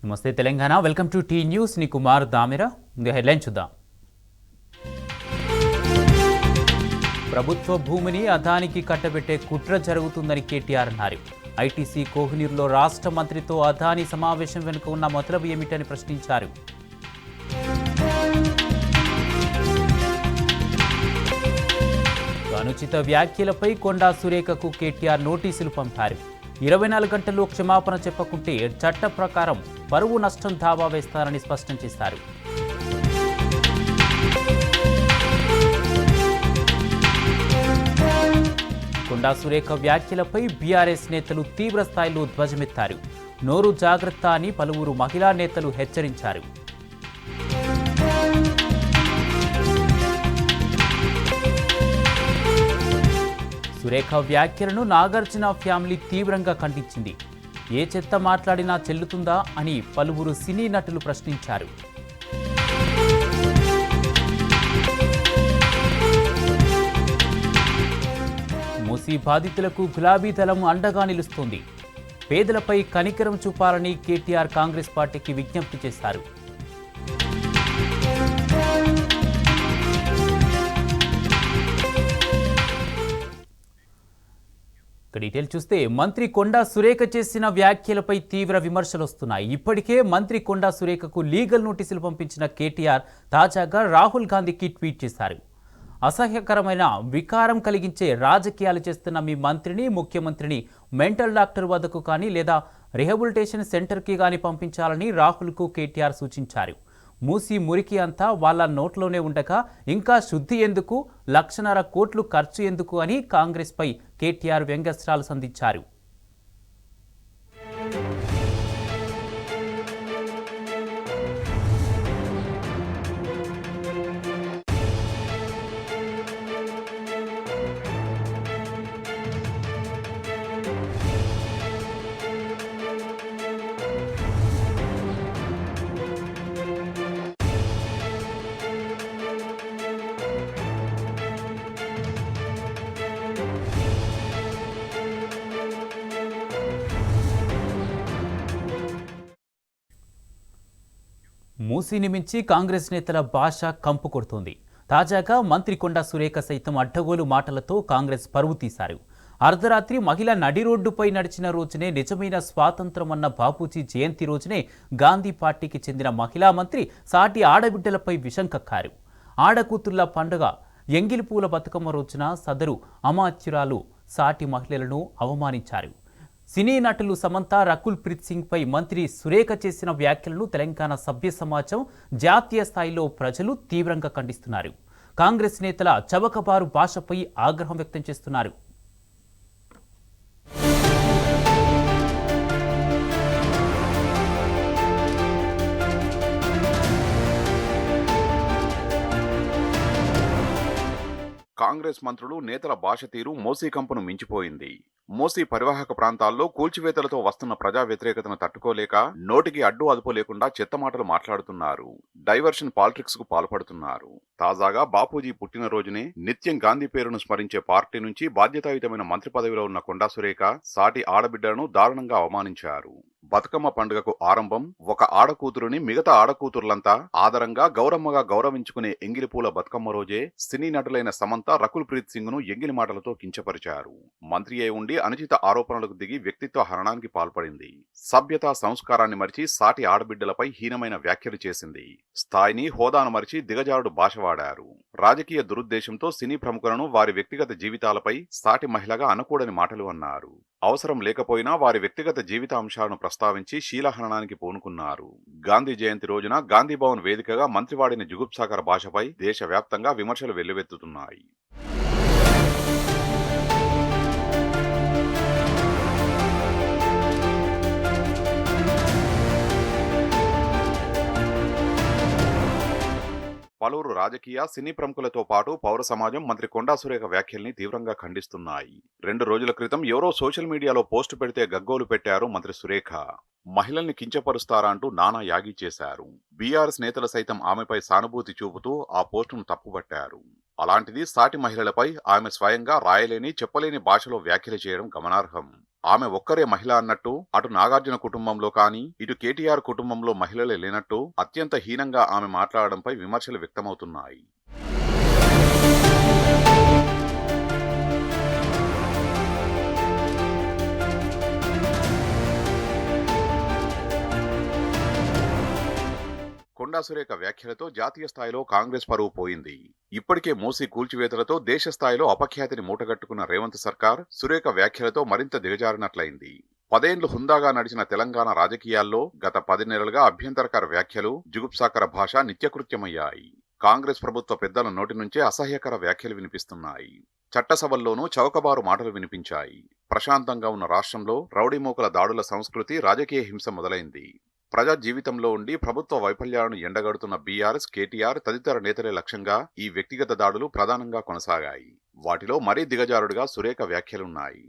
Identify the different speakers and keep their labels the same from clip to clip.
Speaker 1: నమస్తే Telangana, welcome to T news. ని Kumar దామిరా. Headline చూద్దాం. ప్రభుత్వ భూమిని అదానికి కట్టబెట్టే కుట్ర జరుగుతుందని కేటీఆర్ అన్నారు. ఐటీసీ కోహినూరులో రాష్ట్ర మంత్రితో అదానీ సమావేశం వెనుక ఉన్న మొదలవు ఏమిటని ప్రశ్నించారు. అనుచిత వ్యాఖ్యలపై కొండా సురేఖకు కేటీఆర్ నోటీసులు పంపారు. 24 గంటల్లో క్షమాపణ చెప్పకుంటే చట్ట ప్రకారం పరువు నష్టం దావా వేస్తారని స్పష్టం చేశారు. కొండా సురేఖ వ్యాఖ్యలపై బీఆర్ఎస్ నేతలు తీవ్ర స్థాయిలో ధ్వజమెత్తారు. నోరు జాగ్రత్త అని పలువురు మహిళా నేతలు హెచ్చరించారు. సురేఖ వ్యాఖ్యలను నాగార్జున ఫ్యామిలీ తీవ్రంగా ఖండించింది. ఏ చెత్త మాట్లాడినా చెల్లుతుందా అని పలువురు సినీ నటులు ప్రశ్నించారు. మూసీ బాధితులకు గులాబీ దళం అండగా నిలుస్తోంది. పేదలపై కనికరం చూపాలని కేటీఆర్ కాంగ్రెస్ పార్టీకి విజ్ఞప్తి చేశారు. డీటెయిల్ చూస్తే మంత్రి కొండా సురేఖ చేసిన వ్యాఖ్యలపై తీవ్ర విమర్శలు వస్తున్నాయి. ఇప్పటికే మంత్రి కొండా సురేఖకు లీగల్ నోటీసులు పంపించిన కేటీఆర్ తాజాగా రాహుల్ గాంధీకి ట్వీట్ చేశారు. అసహ్యకరమైన వికారం కలిగించే రాజకీయాలు చేస్తున్న మీ మంత్రిని, ముఖ్యమంత్రిని మెంటల్ డాక్టర్ వద్దకు కానీ లేదా రిహాబిలిటేషన్ సెంటర్కి కానీ పంపించాలని రాహుల్కు కేటీఆర్ సూచించారు. మూసి మురికి అంతా వాళ్ళ నోట్లోనే ఉండగా ఇంకా శుద్ధి ఎందుకు, 1,50,000 కోట్లు ఖర్చు ఎందుకు అని కాంగ్రెస్పై కేటీఆర్ వ్యంగ్యాస్త్రాలు సంధించారు. మూసీని మించి కాంగ్రెస్ నేతల భాష కంపు కొడుతోంది. తాజాగా మంత్రి కొండా సురేఖ సైతం అడ్డగోలు మాటలతో కాంగ్రెస్ పరువు తీశారు. అర్ధరాత్రి మహిళ నడి రోడ్డుపై నడిచిన రోజునే నిజమైన స్వాతంత్రం అన్న బాపూజీ జయంతి రోజునే గాంధీ పార్టీకి చెందిన మహిళా మంత్రి సాటి ఆడబిడ్డలపై విషం కక్కారు. ఆడకూతుళ్ల పండుగ ఎంగిలిపూల బతుకమ్మ రోజున సదరు అమాత్యురాలు సాటి మహిళలను అవమానించారు. సినీ నటులు సమంత, రకుల్ ప్రీత్ సింగ్ పై మంత్రి సురేఖ చేసిన వ్యాఖ్యలను తెలంగాణ సభ్య సమాజం, జాతీయ స్థాయిలో ప్రజలు తీవ్రంగా ఖండిస్తున్నారు. కాంగ్రెస్ నేతల చవకబారు భాషపై ఆగ్రహం వ్యక్తం చేస్తున్నారు.
Speaker 2: కాంగ్రెస్ మంత్రులు, నేతల భాష తీరు మూసీ కంపును మించిపోయింది. మూసీ పరివాహక ప్రాంతాల్లో కూల్చివేతలతో వస్తున్న ప్రజా వ్యతిరేకతను తట్టుకోలేక నోటికి అడ్డు అదుపు లేకుండా చెత్త మాటలు మాట్లాడుతున్నారు. డైవర్షన్ పాలిటిక్స్ కు పాల్పడుతున్నారు. తాజాగా బాపూజీ పుట్టినరోజునే నిత్యం గాంధీ పేరును స్మరించే పార్టీ నుంచి బాధ్యతాయుతమైన మంత్రి పదవిలో ఉన్న కొండా సురేఖ సాటి ఆడబిడ్డలను దారుణంగా అవమానించారు. బతుకమ్మ పండుగకు ఆరంభం ఒక ఆడకూతురుని మిగతా ఆడకూతురులంతా ఆదరంగా గౌరమ్మగా గౌరవించుకునే ఎంగిలిపూల బతుకమ్మ రోజే సినీ నటులైన సమంత, రకుల్ ప్రీత్ సింగ్ ను ఎంగిలి మాటలతో కించపరిచారు. మంత్రి అయి ఉండి అనుచిత ఆరోపణలకు దిగి వ్యక్తిత్వ హరణానికి పాల్పడింది. సభ్యత, సంస్కారాన్ని మరిచి సాటి ఆడబిడ్డలపై హీనమైన వ్యాఖ్యలు చేసింది. స్థాయిని, హోదాను మరిచి దిగజారుడు భాష వాడారు. రాజకీయ దురుద్దేశంతో సినీ ప్రముఖులను వారి వ్యక్తిగత జీవితాలపై సాటి మహిళగా అనకూడని మాటలు అన్నారు. అవసరం లేకపోయినా వారి వ్యక్తిగత జీవిత అంశాలను ప్రస్తావించి శీలహరణానికి పూనుకున్నారు. గాంధీ జయంతి రోజున గాంధీ భవన్ వేదికగా మంత్రి వాడిన జుగుప్సాకర భాషపై దేశవ్యాప్తంగా విమర్శలు వెల్లువెత్తుతున్నాయి. పలువురు రాజకీయ, సినీ ప్రముఖులతో పాటు పౌర సమాజం మంత్రి కొండా సురేఖ వ్యాఖ్యల్ని తీవ్రంగా ఖండిస్తున్నాయి. 2 రోజుల క్రితం ఎవరో సోషల్ మీడియాలో పోస్టు పెడితే గగ్గోలు పెట్టారు మంత్రి సురేఖ. మహిళల్ని కించపరుస్తారా అంటూ నానా యాగి చేశారు. బీఆర్ఎస్ నేతలు సైతం ఆమెపై సానుభూతి చూపుతూ ఆ పోస్టును తప్పుపట్టారు. అలాంటిది సాటి మహిళలపై ఆమె స్వయంగా రాయలేని, చెప్పలేని భాషలో వ్యాఖ్యలు చేయడం గమనార్హం. ఆమె ఒక్కరే మహిళ అన్నట్టు అటు నాగార్జున కుటుంబంలో కానీ ఇటు కేటీఆర్ కుటుంబంలో మహిళలే లేనట్టు అత్యంత హీనంగా ఆమె మాట్లాడడంపై విమర్శలు వ్యక్తమవుతున్నాయి. కొండా సురేఖ వ్యాఖ్యలతో జాతీయ స్థాయిలో కాంగ్రెస్ పరువు పోయింది. ఇప్పటికే మూసీ కూల్చివేతలతో దేశ స్థాయిలో అపఖ్యాతిని మూటగట్టుకున్న రేవంత్ సర్కార్ సురేఖ వ్యాఖ్యలతో మరింత దిగజారినట్లయింది. 10 ఏళ్లు హుందాగా నడిచిన తెలంగాణ రాజకీయాల్లో గత 10 నెలలుగా అభ్యంతరకర వ్యాఖ్యలు, జుగుప్సాకర భాష నిత్యకృత్యమయ్యాయి. కాంగ్రెస్ ప్రభుత్వ పెద్దల నోటి నుంచే అసహ్యకర వ్యాఖ్యలు వినిపిస్తున్నాయి. చట్టసభల్లోనూ చౌకబారు మాటలు వినిపించాయి. ప్రశాంతంగా ఉన్న రాష్ట్రంలో రౌడీమూకల దాడుల సంస్కృతి, రాజకీయ హింస మొదలైంది. ప్రజా జీవితంలో ఉండి ప్రభుత్వ వైఫల్యాలను ఎండగడుతున్న బీఆర్ఎస్, కేటీఆర్ తదితర నేతలే లక్ష్యంగా ఈ వ్యక్తిగత దాడులు ప్రధానంగా కొనసాగాయి. వాటిలో మరీ దిగజారుడుగా సురేఖ వ్యాఖ్యలున్నాయి.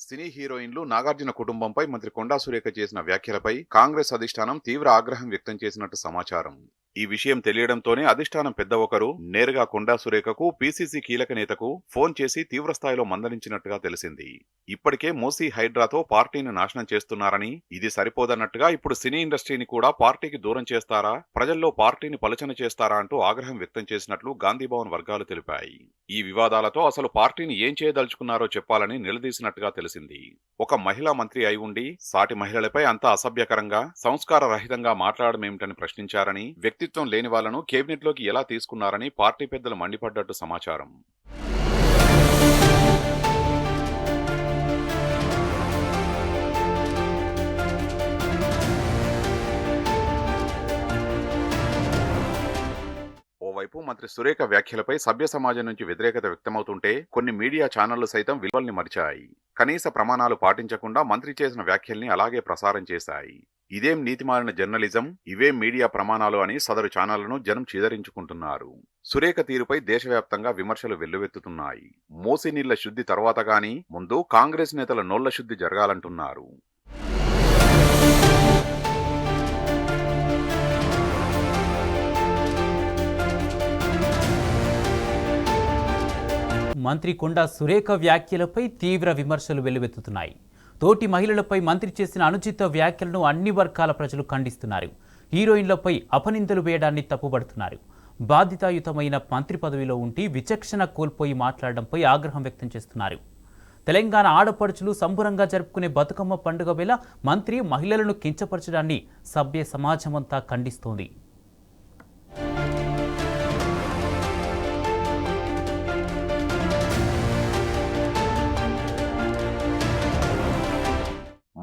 Speaker 2: సినీ హీరోయిన్లు నాగార్జున కుటుంబంపై మంత్రి కొండా సురేఖ చేసిన వ్యాఖ్యలపై కాంగ్రెస్ అధిష్టానం తీవ్ర ఆగ్రహం వ్యక్తం చేసినట్టు సమాచారం. ఈ విషయం తెలియడంతోనే అధిష్టానం పెద్ద ఒకరు నేరుగా కొండా సురేఖకు, పీసీసీ కీలక నేతకు ఫోన్ చేసి తీవ్రస్థాయిలో మందలించినట్టుగా తెలిసింది. ఇప్పటికే మూసీ హైడ్రాతో పార్టీని నాశనం చేస్తున్నారని, ఇది సరిపోదన్నట్టుగా ఇప్పుడు సినీ ఇండస్ట్రీని కూడా పార్టీకి దూరం చేస్తారా, ప్రజల్లో పార్టీని పలుచన చేస్తారా అంటూ ఆగ్రహం వ్యక్తం చేసినట్లు గాంధీభవన్ వర్గాలు తెలిపాయి. ఈ వివాదాలతో అసలు పార్టీని ఏం చేయదలుచుకున్నారో చెప్పాలని నిలదీసినట్టుగా తెలిసింది. ఒక మహిళా మంత్రి అయి ఉండి సాటి మహిళలపై అంత అసభ్యకరంగా, సంస్కార రహితంగా మాట్లాడమేమిటని ప్రశ్నించారని, వ్యక్తిత్వం లేని వాళ్లను కేబినెట్లోకి ఎలా తీసుకున్నారని పార్టీ పెద్దలు మండిపడ్డట్టు సమాచారం. ఓవైపు మంత్రి సురేఖ వ్యాఖ్యలపై సభ్య సమాజం నుంచి వ్యతిరేకత వ్యక్తమవుతుంటే కొన్ని మీడియా ఛానళ్లు సైతం విలువల్ని మరిచాయి. కనీస ప్రమాణాలు పాటించకుండా మంత్రి చేసిన వ్యాఖ్యల్ని అలాగే ప్రసారం చేశాయి. ఇదేం నీతిమాలిన జర్నలిజం, ఇవేం మీడియా ప్రమాణాలు అని సదరు ఛానళ్లను జనం చీదరించుకుంటున్నారు. సురేఖ తీరుపై దేశవ్యాప్తంగా విమర్శలు వెల్లువెత్తుతున్నాయి. మూసీ నీళ్ల శుద్ధి తర్వాత గానీ ముందు కాంగ్రెస్ నేతల నోళ్ల శుద్ధి జరగాలంటున్నారు.
Speaker 1: మంత్రి కొండా సురేఖ వ్యాఖ్యలపై తీవ్ర విమర్శలు వెల్లువెత్తుతున్నాయి. తోటి మహిళలపై మంత్రి చేసిన అనుచిత వ్యాఖ్యలను అన్ని వర్గాల ప్రజలు ఖండిస్తున్నారు. హీరోయిన్లపై అపనిందలు వేయడాన్ని తప్పుపడుతున్నారు. బాధ్యతాయుతమైన మంత్రి పదవిలో ఉండి విచక్షణ కోల్పోయి మాట్లాడడంపై ఆగ్రహం వ్యక్తం చేస్తున్నారు. తెలంగాణ ఆడపడుచులు సంబరంగా జరుపుకునే బతుకమ్మ పండుగ వేళ మంత్రి మహిళలను కించపరచడాన్ని సభ్య సమాజమంతా ఖండిస్తోంది.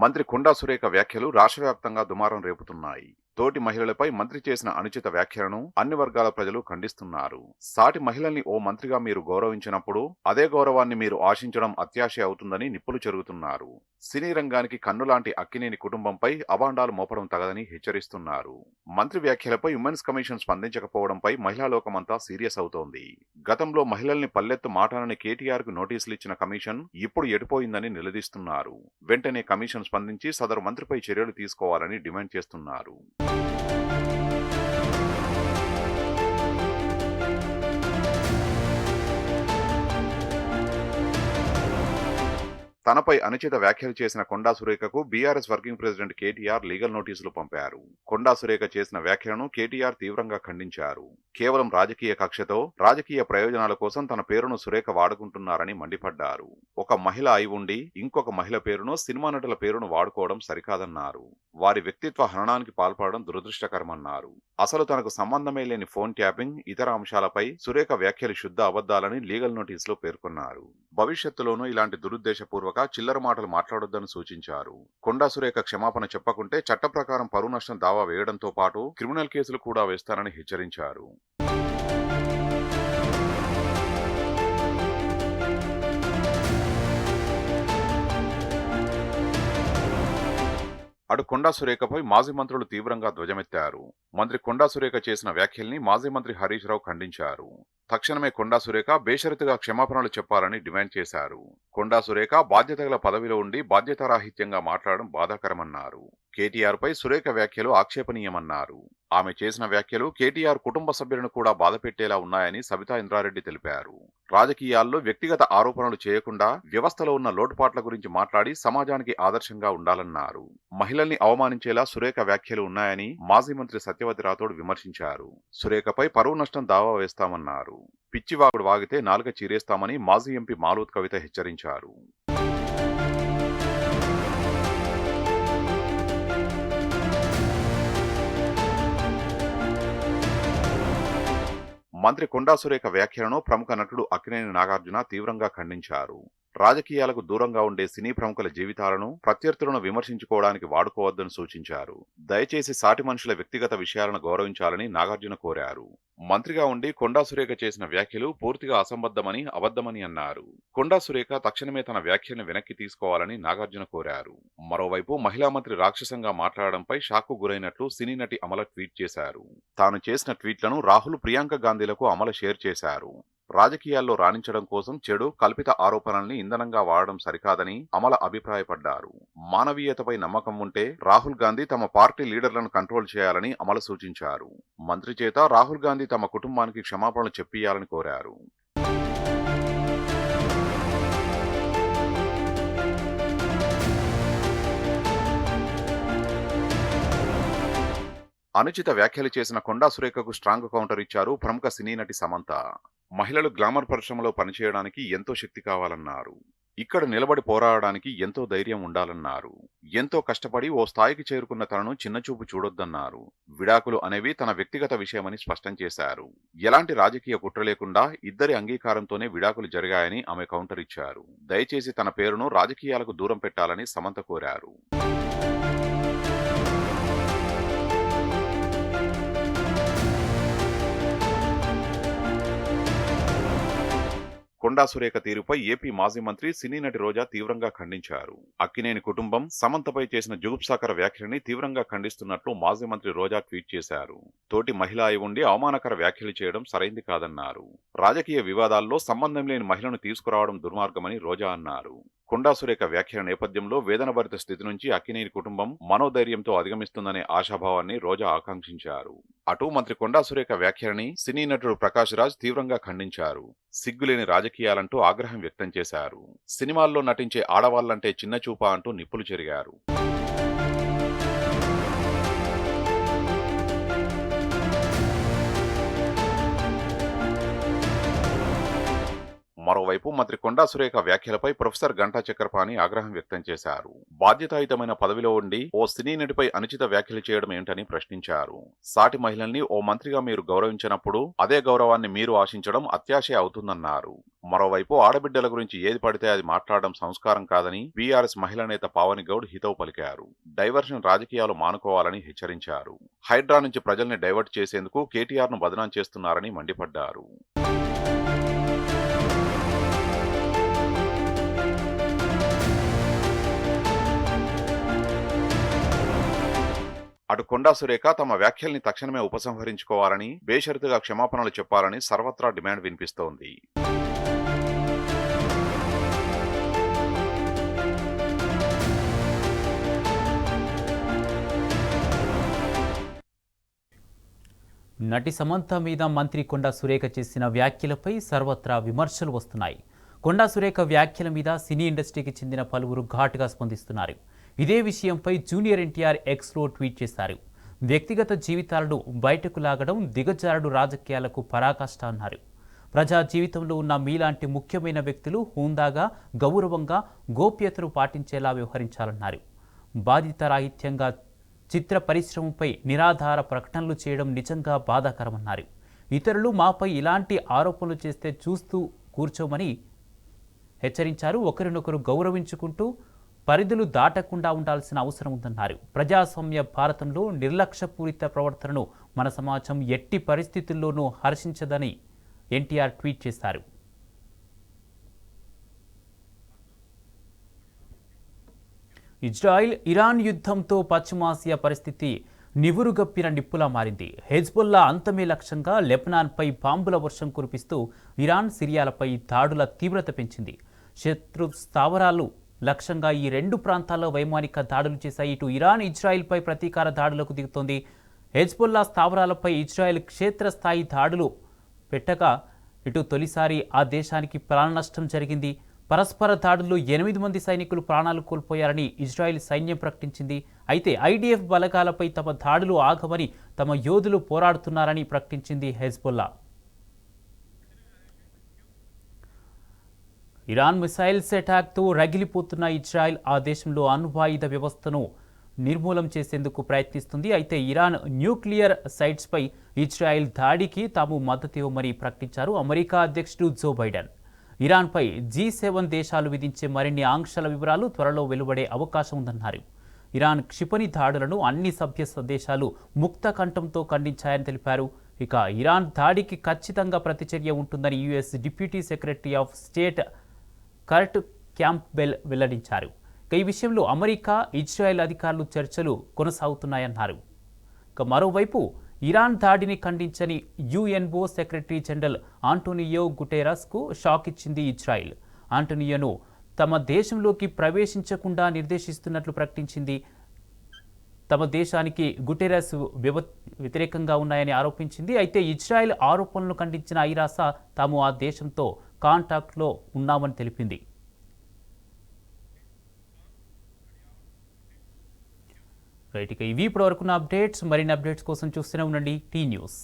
Speaker 2: మంత్రి కొండా సురేఖ వ్యాఖ్యలు రాష్ట్ర వ్యాప్తంగా దుమారం రేపుతున్నాయి. తోటి మహిళలపై మంత్రి చేసిన అనుచిత వ్యాఖ్యలను అన్ని వర్గాల ప్రజలు ఖండిస్తున్నారు. సాటి మహిళల్ని ఓ మంత్రిగా మీరు గౌరవించినప్పుడు అదే గౌరవాన్ని మీరు ఆశించడం అత్యాశ అవుతుందని నిప్పులు చెరుగుతున్నారు. సినీ రంగానికి కన్నులాంటి అక్కినేని కుటుంబంపై అభాండాలు మోపడం తగదని హెచ్చరిస్తున్నారు. మంత్రి వ్యాఖ్యలపై ఉమెన్స్ కమిషన్ స్పందించకపోవడంపై మహిళా లోకమంతా సీరియస్ అవుతోంది. గతంలో మహిళల్ని పల్లెత్తు మాటాలని కేటీఆర్ కు నోటీసులు ఇచ్చిన కమిషన్ ఇప్పుడు ఎటుపోయిందని నిలదీస్తున్నారు. వెంటనే కమిషన్ స్పందించి సదరు మంత్రిపై చర్యలు తీసుకోవాలని డిమాండ్ చేస్తున్నారు. తనపై అనుచిత వ్యాఖ్యలు చేసిన కొండా సురేఖకు BRS working president KTR legal నోటీసులు పంపారు. కొండా సురేఖ చేసిన వ్యాఖ్యలను కేటీఆర్ తీవ్రంగా ఖండించారు. కేవలం రాజకీయ కక్షతో, రాజకీయ ప్రయోజనాల కోసం తన పేరును సురేఖ వాడుకుంటున్నారని మండిపడ్డారు. ఒక మహిళ అయి ఉండి ఇంకొక మహిళ పేరును, సినిమా నటుల పేరును వాడుకోవడం సరికాదన్నారు. వారి వ్యక్తిత్వ హననానికి పాల్పడడం దురదృష్టకరమన్నారు. అసలు తనకు సంబంధమే లేని ఫోన్ ట్యాపింగ్, ఇతర అంశాలపై సురేఖ వ్యాఖ్యలు శుద్ధ అబద్దాలని లీగల్ నోటీసులో పేర్కొన్నారు. భవిష్యత్తులోనూ ఇలాంటి దురుద్దేశపూర్వక చిల్లర మాటలు మాట్లాడొద్దని సూచించారు. కొండా సురేఖ క్షమాపణ చెప్పకుంటే చట్ట ప్రకారం పరువు నష్టం దావా వేయడంతో పాటు క్రిమినల్ కేసులు కూడా వేస్తారని హెచ్చరించారు. అటు కొండా సురేఖపై మాజీ మంత్రులు తీవ్రంగా ధ్వజమెత్తారు. మంత్రి కొండా సురేఖ చేసిన వ్యాఖ్యల్ని మాజీ మంత్రి హరీష్ రావు ఖండించారు. తక్షణమే కొండా సురేఖ బేషరతుగా క్షమాపణలు చెప్పాలని డిమాండ్ చేశారు. కొండా సురేఖ బాధ్యతగల పదవిలో ఉండి బాధ్యతారాహిత్యంగా మాట్లాడడం బాధాకరమన్నారు. కేటీఆర్ పై సురేఖ వ్యాఖ్యలు ఆక్షేపణీయమన్నారు. ఆమె చేసిన వ్యాఖ్యలు కేటీఆర్ కుటుంబ సభ్యులను కూడా బాధపెట్టేలా ఉన్నాయని సబితా ఇంద్రారెడ్డి తెలిపారు. రాజకీయాల్లో వ్యక్తిగత ఆరోపణలు చేయకుండా వ్యవస్థలో ఉన్న లోటుపాట్ల గురించి మాట్లాడి సమాజానికి ఆదర్శంగా ఉండాలన్నారు. మహిళల్ని అవమానించేలా సురేఖ వ్యాఖ్యలు ఉన్నాయని మాజీ మంత్రి సత్యవతి రాథోడ్ విమర్శించారు. సురేఖపై పరువు నష్టం దావా వేస్తామన్నారు. పిచ్చివాగుడు వాగితే నాలుక చీరేస్తామని మాజీ ఎంపీ మాలూత్ కవిత హెచ్చరించారు. మంత్రి కొండా సురేఖ వ్యాఖ్యలను ప్రముఖ నటుడు అక్కినేని నాగార్జున తీవ్రంగా ఖండించారు. రాజకీయాలకు దూరంగా ఉండే సినీ ప్రముఖుల జీవితాలను ప్రత్యర్థులను విమర్శించుకోవడానికి వాడుకోవద్దని సూచించారు. దయచేసి సాటి మనుషుల వ్యక్తిగత విషయాలను గౌరవించాలని నాగార్జున కోరారు. మంత్రిగా ఉండి కొండా సురేఖ చేసిన వ్యాఖ్యలు పూర్తిగా అసంబద్ధమని, అబద్ధమని అన్నారు. కొండా సురేఖ తక్షణమే తన వ్యాఖ్యలను వెనక్కి తీసుకోవాలని నాగార్జున కోరారు. మరోవైపు మహిళా మంత్రి రాక్షసంగా మాట్లాడడంపై షాక్కు గురైనట్లు సినీ నటి అమల ట్వీట్ చేశారు. తాను చేసిన ట్వీట్లను రాహుల్, ప్రియాంక గాంధీలకు అమల షేర్ చేశారు. రాజకీయాల్లో రాణించడం కోసం చెడు, కల్పిత ఆరోపణల్ని ఇంధనంగా వాడడం సరికాదని అమల అభిప్రాయపడ్డారు. మానవీయతపై నమ్మకం ఉంటే రాహుల్ గాంధీ తమ పార్టీ లీడర్లను కంట్రోల్ చేయాలని అమల సూచించారు. మంత్రి చేత రాహుల్ గాంధీ తమ కుటుంబానికి క్షమాపణలు చెప్పియాలని కోరారు. అనుచిత వ్యాఖ్యలు చేసిన కొండా సురేఖకు స్ట్రాంగ్ కౌంటర్ ఇచ్చారు ప్రముఖ సినీ నటి సమంత. మహిళలు గ్లామర్ పరిశ్రమలో పనిచేయడానికి ఎంతో శక్తి కావాలన్నారు. ఇక్కడ నిలబడి పోరాడడానికి ఎంతో ధైర్యం ఉండాలన్నారు. ఎంతో కష్టపడి ఓ స్థాయికి చేరుకున్న తనను చిన్నచూపు చూడొద్దన్నారు. విడాకులు అనేవి తన వ్యక్తిగత విషయమని స్పష్టం చేశారు. ఎలాంటి రాజకీయ కుట్ర లేకుండా ఇద్దరి అంగీకారంతోనే విడాకులు జరిగాయని ఆమె కౌంటర్ ఇచ్చారు. దయచేసి తన పేరును రాజకీయాలకు దూరం పెట్టాలని సమంత కోరారు. కొండా సురేఖ తీరుపై ఏపీ మాజీ మంత్రి సినీ నటి రోజా తీవ్రంగా ఖండించారు. అక్కినేని కుటుంబం సమంతపై చేసిన జుగుప్సాకర వ్యాఖ్యలని తీవ్రంగా ఖండిస్తున్నట్లు మాజీ మంత్రి రోజా ట్వీట్ చేశారు. తోటి మహిళ అయి ఉండి అవమానకర వ్యాఖ్యలు చేయడం సరైంది కాదన్నారు. రాజకీయ వివాదాల్లో సంబంధం లేని మహిళను తీసుకురావడం దుర్మార్గమని రోజా అన్నారు. కొండా సురేఖ వ్యాఖ్యల నేపథ్యంలో వేదనభరిత స్థితి నుంచి అక్కినేని కుటుంబం మనోధైర్యంతో అధిగమిస్తుందనే ఆశాభావాన్ని రోజా ఆకాంక్షించారు. అటు మంత్రి కొండా సురేఖ వ్యాఖ్యలని సినీ నటుడు ప్రకాష్ రాజ్ తీవ్రంగా ఖండించారు. సిగ్గులేని రాజకీయాలంటూ ఆగ్రహం వ్యక్తం చేశారు. సినిమాల్లో నటించే ఆడవాళ్లంటే చిన్నచూపా అంటూ నిప్పులు చెరిగారు. మరోవైపు మంత్రి కొండా సురేఖ వ్యాఖ్యలపై ప్రొఫెసర్ గంటా చక్రపాణి ఆగ్రహం వ్యక్తం చేశారు. బాధ్యతాయుతమైన పదవిలో ఉండి ఓ సినీ నటిపై అనుచిత వ్యాఖ్యలు చేయడం ఏంటని ప్రశ్నించారు. సాటి మహిళల్ని ఓ మంత్రిగా మీరు గౌరవించినప్పుడు అదే గౌరవాన్ని మీరు ఆశించడం అత్యాశే అవుతుందన్నారు. మరోవైపు ఆడబిడ్డల గురించి ఏది పడితే అది మాట్లాడడం సంస్కారం కాదని బీఆర్ఎస్ మహిళా నేత పావని గౌడ్ హితవు పలికారు. డైవర్షన్ రాజకీయాలు మానుకోవాలని హెచ్చరించారు. హైడ్రా నుంచి ప్రజల్ని డైవర్ట్ చేసేందుకు కేటీఆర్ ను బదనాం చేస్తున్నారని మండిపడ్డారు. అటు కొండా సురేఖ తమ వ్యాఖ్యల్ని తక్షణమే ఉపసంహరించుకోవాలని, బేషరతుగా క్షమాపణలు చెప్పాలని సర్వత్రా డిమాండ్ వినిపిస్తోంది.
Speaker 1: నటి సమంత మీద మంత్రి కొండా సురేఖ చేసిన వ్యాఖ్యలపై సర్వత్రా విమర్శలు వస్తున్నాయి. కొండా సురేఖ వ్యాఖ్యల మీద సినీ ఇండస్ట్రీకి చెందిన పలువురు ఘాటుగా స్పందిస్తున్నారు. ఇదే విషయంపై జూనియర్ ఎన్టీఆర్ ఎక్స్లో ట్వీట్ చేశారు. వ్యక్తిగత జీవితాలను బయటకు లాగడం దిగజారుడు రాజకీయాలకు పరాకాష్ట అన్నారు. ప్రజా జీవితంలో ఉన్న మీలాంటి ముఖ్యమైన వ్యక్తులు హుందాగా, గౌరవంగా, గోప్యతను పాటించేలా వ్యవహరించాలన్నారు. బాధితరాహిత్యంగా చిత్ర పరిశ్రమపై నిరాధార ప్రకటనలు చేయడం నిజంగా బాధాకరమన్నారు. ఇతరులు మాపై ఇలాంటి ఆరోపణలు చేస్తే చూస్తూ కూర్చోమని హెచ్చరించారు. ఒకరినొకరు గౌరవించుకుంటూ పరిధులు దాటకుండా ఉండాల్సిన అవసరం ఉందన్నారు. ప్రజాస్వామ్య భారతంలో నిర్లక్ష్యపూరిత ప్రవర్తనను మన సమాజం ఎట్టి పరిస్థితుల్లోనూ హర్షించదని ఎన్టీఆర్ ట్వీట్ చేశారు. ఇజ్రాయిల్ ఇరాన్ యుద్ధంతో పశ్చిమాసియా పరిస్థితి నివురుగప్పిన నిప్పులా మారింది. హెజ్బుల్లా అంతమే లక్ష్యంగా లెబనాన్పై బాంబుల వర్షం కురిపిస్తూ ఇరాన్, సిరియాలపై దాడుల తీవ్రత పెంచింది. శత్రు స్థావరాలు లక్ష్యంగా ఈ రెండు ప్రాంతాల్లో వైమానిక దాడులు చేశాయి. ఇటు ఇరాన్ ఇజ్రాయెల్పై ప్రతీకార దాడులకు దిగుతోంది. హెజ్బుల్లా స్థావరాలపై ఇజ్రాయెల్ క్షేత్రస్థాయి దాడులు పెట్టగా ఇటు తొలిసారి ఆ దేశానికి ప్రాణ నష్టం జరిగింది. పరస్పర దాడుల్లో 8 మంది సైనికులు ప్రాణాలు కోల్పోయారని ఇజ్రాయెల్ సైన్యం ప్రకటించింది. అయితే ఐడిఎఫ్ బలగాలపై తమ దాడులు ఆగవని, తమ యోధులు పోరాడుతున్నారని ప్రకటించింది హెజ్బుల్లా. ఇరాన్ మిసైల్స్ అటాక్తో రగిలిపోతున్న ఇజ్రాయెల్ ఆ దేశంలో అణ్వాయుధ వ్యవస్థను నిర్మూలం చేసేందుకు ప్రయత్నిస్తుంది. అయితే ఇరాన్ న్యూక్లియర్ సైట్స్పై ఇజ్రాయెల్ దాడికి తాము మద్దతు ఇవ్వమని ప్రకటించారు అమెరికా అధ్యక్షుడు జో బైడెన్. ఇరాన్పై G7 దేశాలు విధించే మరిన్ని ఆంక్షల వివరాలు త్వరలో వెలువడే అవకాశం ఉందన్నారు. ఇరాన్ క్షిపణి దాడులను అన్ని సభ్య దేశాలు ముక్త కంఠంతో ఖండించాయని తెలిపారు. ఇక ఇరాన్ దాడికి ఖచ్చితంగా ప్రతిచర్య ఉంటుందని US deputy secretary of state కర్ట్ క్యాంప్బెల్ వెల్లడించారు. ఈ విషయంలో అమెరికా, ఇజ్రాయెల్ అధికారులు చర్చలు కొనసాగుతున్నాయన్నారు. ఇక మరోవైపు ఇరాన్ దాడిని ఖండించని యుఎన్ఓ సెక్రటరీ జనరల్ ఆంటోనియో గుటెరస్కు షాక్ ఇచ్చింది ఇజ్రాయెల్. ఆంటోనియోను తమ దేశంలోకి ప్రవేశించకుండా నిర్దేశిస్తున్నట్లు ప్రకటించింది. తమ దేశానికి గుటెరస్ వ్యతిరేకంగా ఉన్నాయని ఆరోపించింది. అయితే ఇజ్రాయెల్ ఆరోపణలను ఖండించిన ఐరాస తాము ఆ దేశంతో కాంటాక్ట్లో ఉన్నామని తెలిపింది. రైట్, ఇక ఇవి ఇప్పటివరకున్న అప్డేట్స్. మరిన్ని అప్డేట్స్ కోసం చూస్తూనే ఉండండి టీ న్యూస్.